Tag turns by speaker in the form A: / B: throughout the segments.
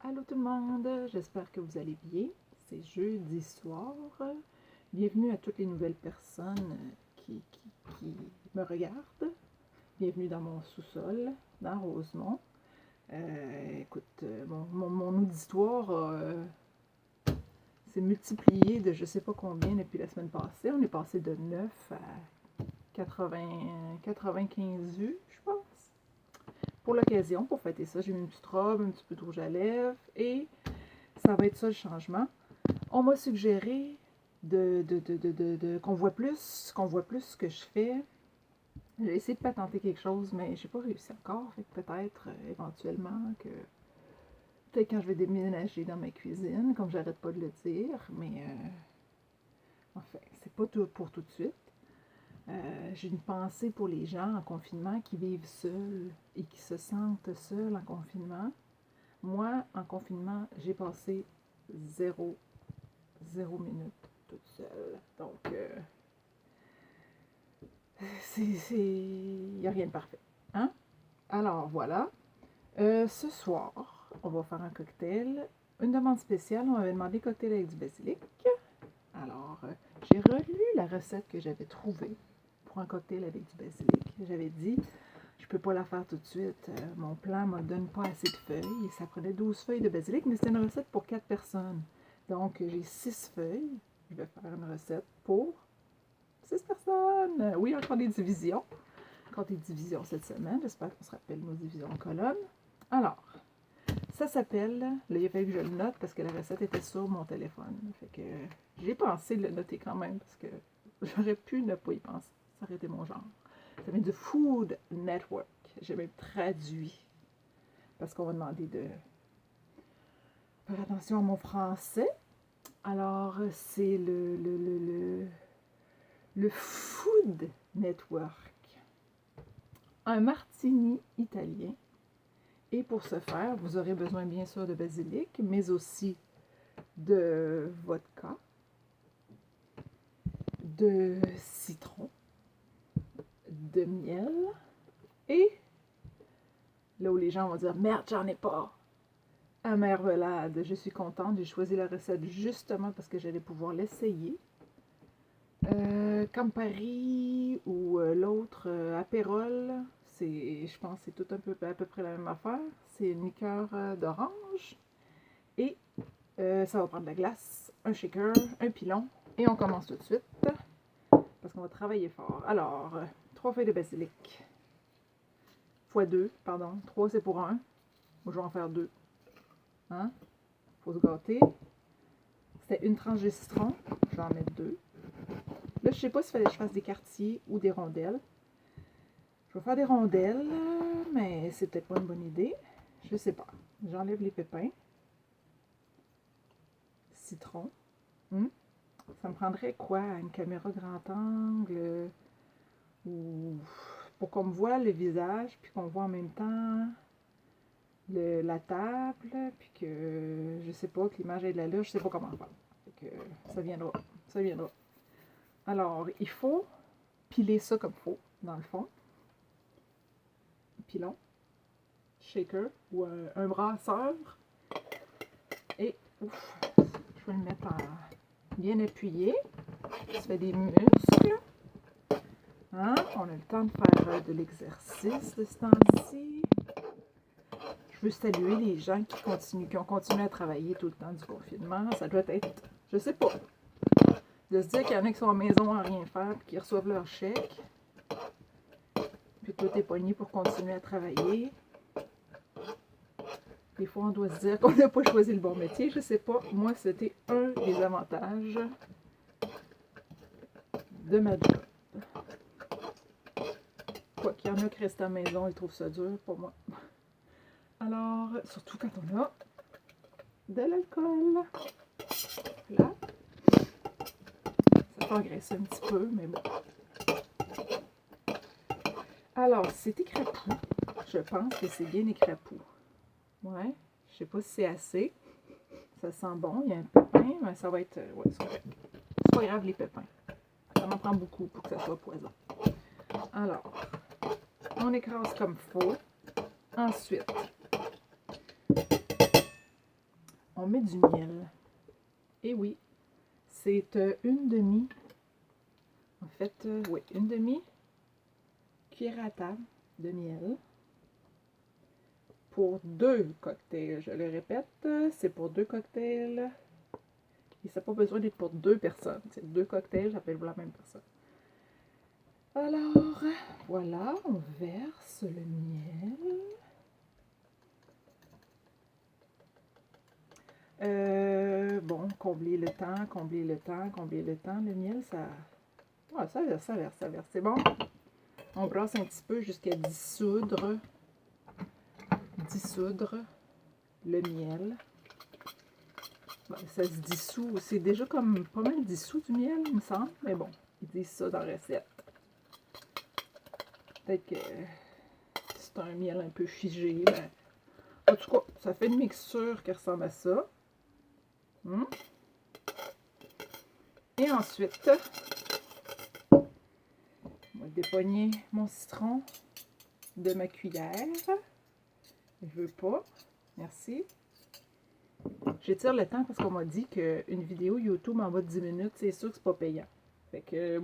A: Allô tout le monde, j'espère que vous allez bien. C'est jeudi soir. Bienvenue à toutes les nouvelles personnes qui me regardent. Bienvenue dans mon sous-sol, dans Rosemont. Écoute, mon auditoire s'est multiplié de je ne sais pas combien depuis la semaine passée. On est passé de 9 à 95 vues, je pense. Pour l'occasion, pour fêter ça, j'ai mis une petite robe, un petit peu de rouge à lèvres et ça va être ça le changement. On m'a suggéré qu'on voit plus ce que je fais. J'ai essayé de patenter quelque chose, mais j'ai pas réussi encore. Fait que peut-être éventuellement que peut-être quand je vais déménager dans ma cuisine, comme j'arrête pas de le dire, mais enfin, c'est pas tout pour tout de suite. J'ai une pensée pour les gens en confinement qui vivent seuls et qui se sentent seuls en confinement. Moi, en confinement, j'ai passé zéro minute toute seule. Donc, il n'y a rien de parfait. Hein? Alors, voilà. Ce soir, on va faire un cocktail. Une demande spéciale, on m'avait demandé cocktail avec du basilic. Alors, j'ai relu la recette que j'avais trouvée pour un cocktail avec du basilic. J'avais dit, je peux pas la faire tout de suite. Mon plan ne me donne pas assez de feuilles. Ça prenait 12 feuilles de basilic, mais c'était une recette pour 4 personnes. Donc, j'ai 6 feuilles. Je vais faire une recette pour 6 personnes. Oui, encore des divisions. Encore des divisions cette semaine. J'espère qu'on se rappelle nos divisions en colonne. Alors, ça s'appelle, là, il a fallu que je le note parce que la recette était sur mon téléphone. Fait que j'ai pensé de le noter quand même parce que j'aurais pu ne pas y penser. Ça aurait été mon genre. Ça vient du Food Network. J'ai même traduit parce qu'on m'a demandé de faire attention à mon français. Alors, c'est le Food Network. Un martini italien. Et pour ce faire, vous aurez besoin bien sûr de basilic, mais aussi de vodka, de citron, de miel et là où les gens vont dire merde, j'en ai pas. À marmelade, je suis contente, j'ai choisi la recette justement parce que j'allais pouvoir l'essayer. Campari ou l'autre Aperol, je pense que c'est tout à peu près la même affaire. C'est une liqueur d'orange. Et ça va prendre de la glace, un shaker, un pilon. Et on commence tout de suite parce qu'on va travailler fort. Alors, 3 feuilles de basilic. Fois 2, pardon. 3 c'est pour 1. Moi, je vais en faire 2. Hein? Faut se gâter. C'était une tranche de citron. Je vais en mettre 2. Là, je sais pas s'il fallait que je fasse des quartiers ou des rondelles. Je vais faire des rondelles, mais c'est peut-être pas une bonne idée. Je sais pas. J'enlève les pépins. Citron. Ça me prendrait quoi? Une caméra grand angle? Ou pour qu'on me voit le visage, puis qu'on voit en même temps la table, puis que je sais pas, que l'image ait de l'allure, je sais pas comment faire. Fait que ça viendra. Ça viendra. Alors, il faut piler ça comme il faut, dans le fond. Pilon, shaker ou un brasseur. Et ouf, je vais le mettre bien appuyé. Ça fait des muscles. Hein? On a le temps de faire de l'exercice de ce temps-ci. Je veux saluer les gens qui ont continué à travailler tout le temps du confinement. Ça doit être, je sais pas, de se dire qu'il y en a qui sont à la maison à rien faire puis qui reçoivent leur chèque. Puis tout est pogné pour continuer à travailler. Des fois, on doit se dire qu'on n'a pas choisi le bon métier. Je sais pas. Moi, c'était un des avantages de ma job. Quoi qu'il y en a qui restent à la maison, ils trouvent ça dur pour moi. Alors, surtout quand on a de l'alcool. Là. Ça fait engraisser un petit peu, mais bon. Alors, c'est écrapou. Je pense que c'est bien écrapou. Ouais. Je sais pas si c'est assez. Ça sent bon. Il y a un pépin, mais ça va être... ouais, c'est pas grave, les pépins. Ça m'en prend beaucoup pour que ça soit poison. Alors, on écrase comme il faut. Ensuite, met du miel. Et oui, c'est une demi, en fait, oui, une demi-cuillère à table de miel pour 2 cocktails. Je le répète, c'est pour 2 cocktails. Et ça n'a pas besoin d'être pour 2 personnes. C'est 2 cocktails, j'appelle pour la même personne. Alors, voilà, on verse le miel. Bon, combler le temps, combler le temps, combler le temps. Le miel, ça... Ouais, ça verse, ça verse, ça verse. C'est bon. On brasse un petit peu jusqu'à dissoudre le miel. Bon, ça se dissout. C'est déjà comme pas mal dissous du miel, il me semble. Mais bon, ils disent ça dans la recette. Peut-être que c'est un miel un peu figé. Ben, en tout cas, ça fait une mixture qui ressemble à ça. Et ensuite, on va dépogner mon citron de ma cuillère. Je veux pas. Merci. J'étire le temps parce qu'on m'a dit qu'une vidéo YouTube en bas de 10 minutes, c'est sûr que c'est pas payant. Fait que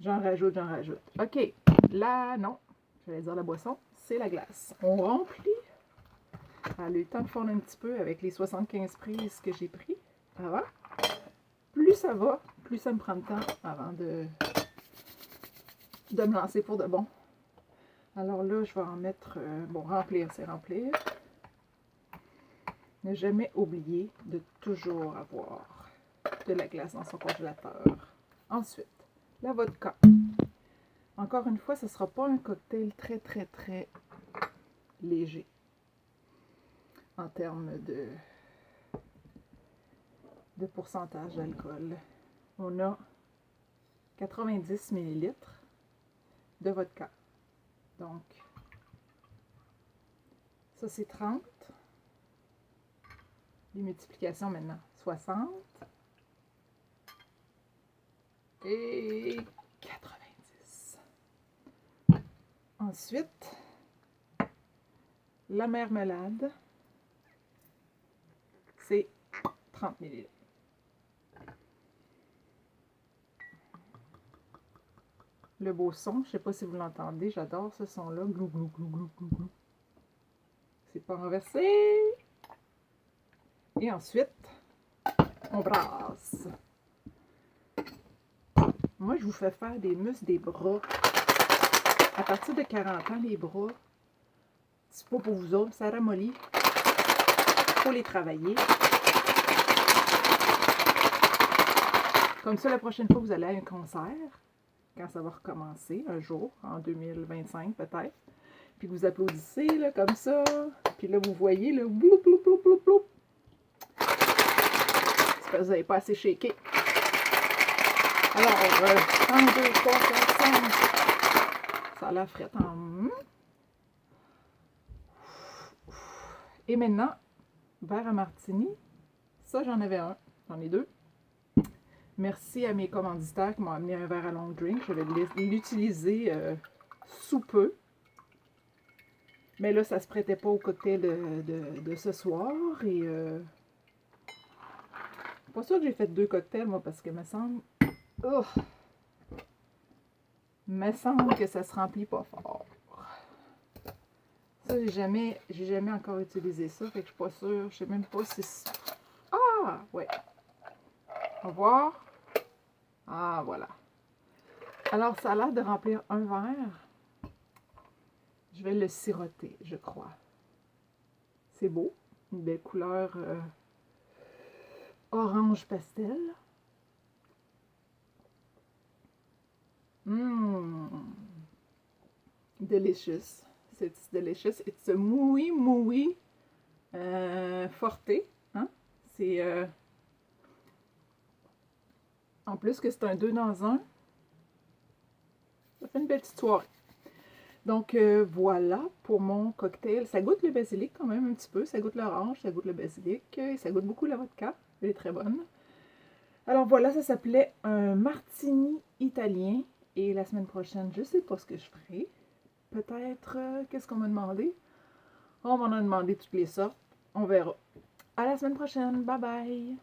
A: j'en rajoute, j'en rajoute. OK. Là, non. J'allais dire la boisson. C'est la glace. On remplit. Elle a eu le temps de fondre un petit peu avec les 75 prises que j'ai pris avant. Plus ça va, plus ça me prend de temps avant de me lancer pour de bon. Alors là, je vais en mettre... bon, remplir, c'est remplir. Ne jamais oublier de toujours avoir de la glace dans son congélateur. Ensuite, la vodka. Encore une fois, ce ne sera pas un cocktail très, très, très léger en termes de pourcentage d'alcool. On a 90 ml de vodka. Donc, ça c'est 30. Les multiplications maintenant. 60 et 90. Ensuite, la marmelade, c'est 30 ml. Le beau son, je ne sais pas si vous l'entendez, j'adore ce son-là. Glou, glou, glou, glou, glou, glou. C'est pas renversé. Et ensuite, on brasse. Moi, je vous fais faire des muscles des bras. À partir de 40 ans, les bras, c'est pas pour vous autres, ça ramollit. Il faut les travailler. Comme ça, la prochaine fois que vous allez à un concert, quand ça va recommencer, un jour, en 2025 peut-être, puis vous applaudissez, là, comme ça, puis là, vous voyez, là, bloup, bloup, bloup, bloup, bloup. C'est parce que vous n'avez pas assez shaké. Alors, 1, 2, 3, 4, 5. Ça a l'air frais. Et maintenant, verre à martini. Ça, j'en avais un. J'en ai 2. Merci à mes commanditaires qui m'ont amené un verre à long drink. Je vais l'utiliser sous peu. Mais là, ça ne se prêtait pas au cocktail de ce soir. Et pas sûr que j'ai fait 2 cocktails, moi, parce que me semble... Oh, me semble que ça se remplit pas fort. Ça, j'ai jamais encore utilisé ça, fait que je suis pas sûre. Je sais même pas si... Ah, ouais. On va voir. Ah, voilà. Alors, ça a l'air de remplir un verre. Je vais le siroter, je crois. C'est beau. Une belle couleur orange pastel. Delicious. It's delicious. It's a muy, muy forte. Hein? C'est... en plus que c'est un 2 dans 1. Ça fait une belle petite soirée. Donc, voilà pour mon cocktail. Ça goûte le basilic quand même un petit peu. Ça goûte l'orange, ça goûte le basilic. Et ça goûte beaucoup la vodka. Elle est très bonne. Alors voilà, ça s'appelait un martini italien. Et la semaine prochaine, je ne sais pas ce que je ferai. Peut-être, qu'est-ce qu'on m'a demandé? On m'en a demandé toutes les sortes. On verra. À la semaine prochaine. Bye bye.